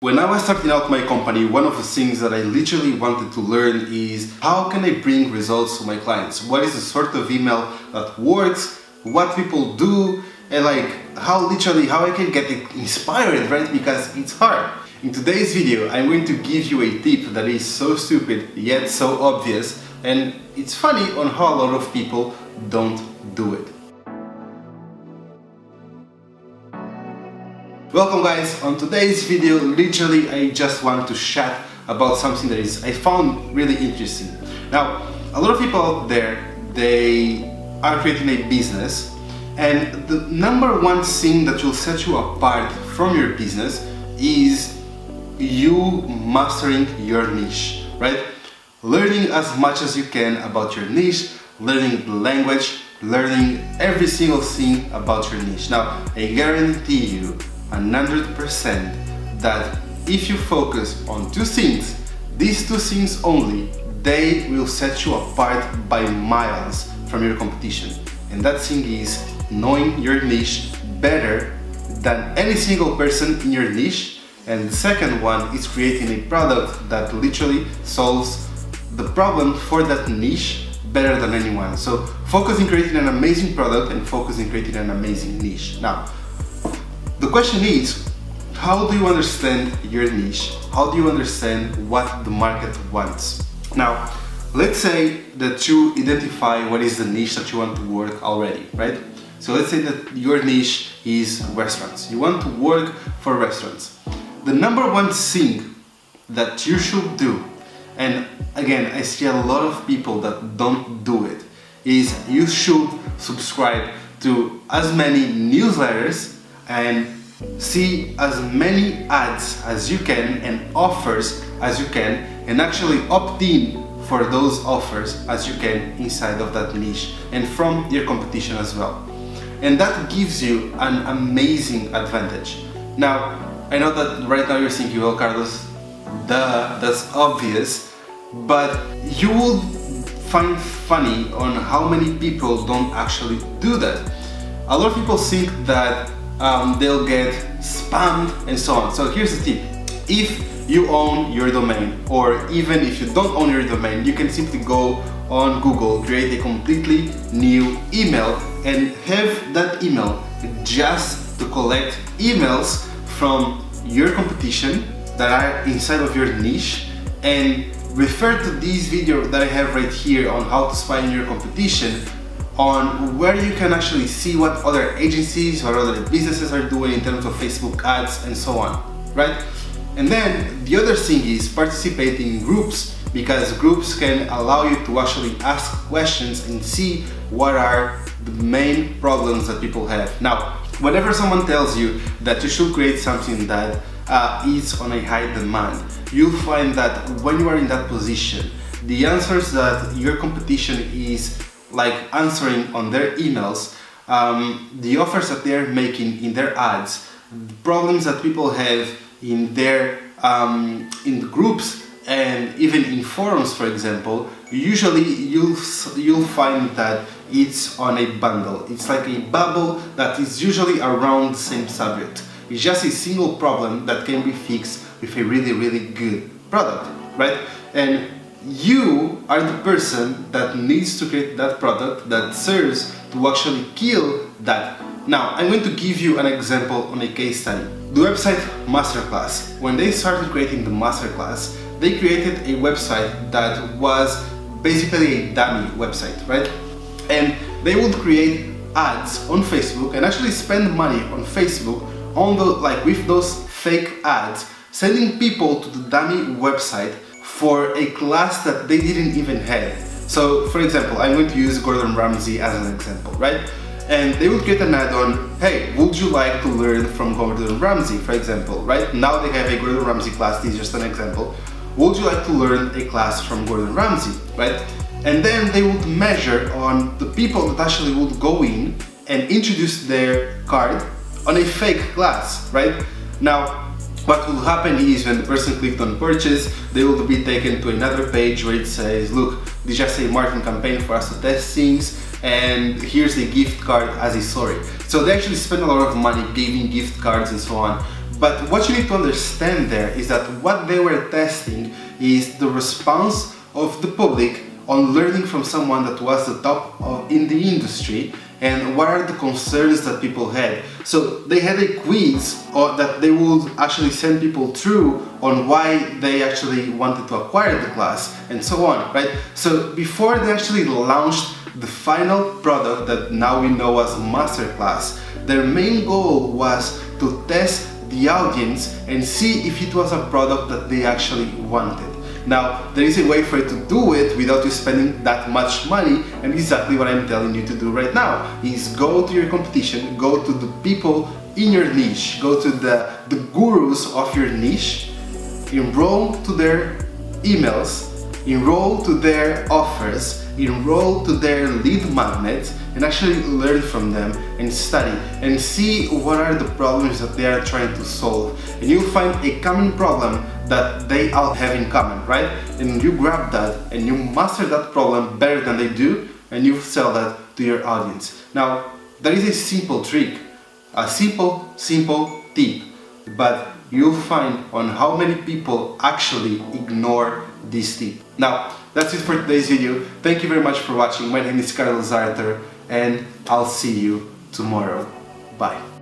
When I was starting out my company, one of the things that I literally wanted to learn is how can I bring results to my clients? What is the sort of email that works? What people do? And how I can get inspired, right? Because it's hard. In today's video, I'm going to give you a tip that is so stupid yet so obvious, and it's funny on how a lot of people don't do it. Welcome guys, on today's video literally I just want to chat about something that I found really interesting. Now, a lot of people out there, they are creating a business, and the number one thing that will set you apart from your business is you mastering your niche, right? Learning as much as you can about your niche, learning the language, learning every single thing about your niche. Now, I guarantee you 100% that if you focus on two things, these two things only, they will set you apart by miles from your competition. And that thing is knowing your niche better than any single person in your niche. And the second one is creating a product that literally solves the problem for that niche better than anyone. So focus on creating an amazing product and focus on creating an amazing niche. Now, the question is, how do you understand your niche? How do you understand what the market wants? Now, let's say that you identify what is the niche that you want to work already, right? So let's say that your niche is restaurants. You want to work for restaurants. The number one thing that you should do, and again, I see a lot of people that don't do it, is you should subscribe to as many newsletters and see as many ads as you can and offers as you can, and actually opt in for those offers as you can inside of that niche and from your competition as well. And that gives you an amazing advantage. Now, I know that right now you're thinking, well, Carlos, duh, that's obvious, but you will find funny on how many people don't actually do that. A lot of people think that they'll get spammed and so on. So here's the tip. If you own your domain, or even if you don't own your domain, you can simply go on Google, create a completely new email and have that email just to collect emails from your competition that are inside of your niche, and refer to this video that I have right here on how to spy on your competition, on where you can actually see what other agencies or other businesses are doing in terms of Facebook ads and so on, right? And then the other thing is participating in groups, because groups can allow you to actually ask questions and see what are the main problems that people have. Now, whenever someone tells you that you should create something that is on a high demand, you'll find that when you are in that position, the answers that your competition is answering on their emails, the offers that they're making in their ads, the problems that people have in their in the groups and even in forums, for example, usually you'll find that it's on a bundle. It's like a bubble that is usually around the same subject. It's just a single problem that can be fixed with a really, really good product, right? And you are the person that needs to create that product that serves to actually kill that. Now, I'm going to give you an example on a case study. The website Masterclass. When they started creating the Masterclass, they created a website that was basically a dummy website, right? And they would create ads on Facebook and actually spend money on Facebook on with those fake ads, sending people to the dummy website for a class that they didn't even have. So, for example, I'm going to use Gordon Ramsay as an example, right? And they would get an ad on, hey, would you like to learn from Gordon Ramsay, for example, right? Now they have a Gordon Ramsay class, this is just an example. Would you like to learn a class from Gordon Ramsay, right? And then they would measure on the people that actually would go in and introduce their card on a fake class, right? Now, what will happen is when the person clicked on purchase, they will be taken to another page where it says, look, this is just a marketing campaign for us to test things, and here's a gift card as a sorry. So they actually spend a lot of money giving gift cards and so on, But what you need to understand there is that what they were testing is the response of the public on learning from someone that was the top in the industry, and what are the concerns that people had. So they had a quiz that they would actually send people through on why they actually wanted to acquire the class and so on, right? So before they actually launched the final product that now we know as Masterclass, their main goal was to test the audience and see if it was a product that they actually wanted. Now, there is a way for you to do it without you spending that much money, and exactly what I'm telling you to do right now is go to your competition, go to the people in your niche, go to the gurus of your niche, enroll to their emails, enroll to their offers, enroll to their lead magnets, and actually learn from them and study and see what are the problems that they are trying to solve. And you'll find a common problem that they all have in common, right? And you grab that and you master that problem better than they do, and you sell that to your audience. Now, that is a simple trick, a simple tip, but you'll find on how many people actually ignore this tip. Now, that's it for today's video. Thank you very much for watching. My name is Carlos Arthur, and I'll see you tomorrow. Bye.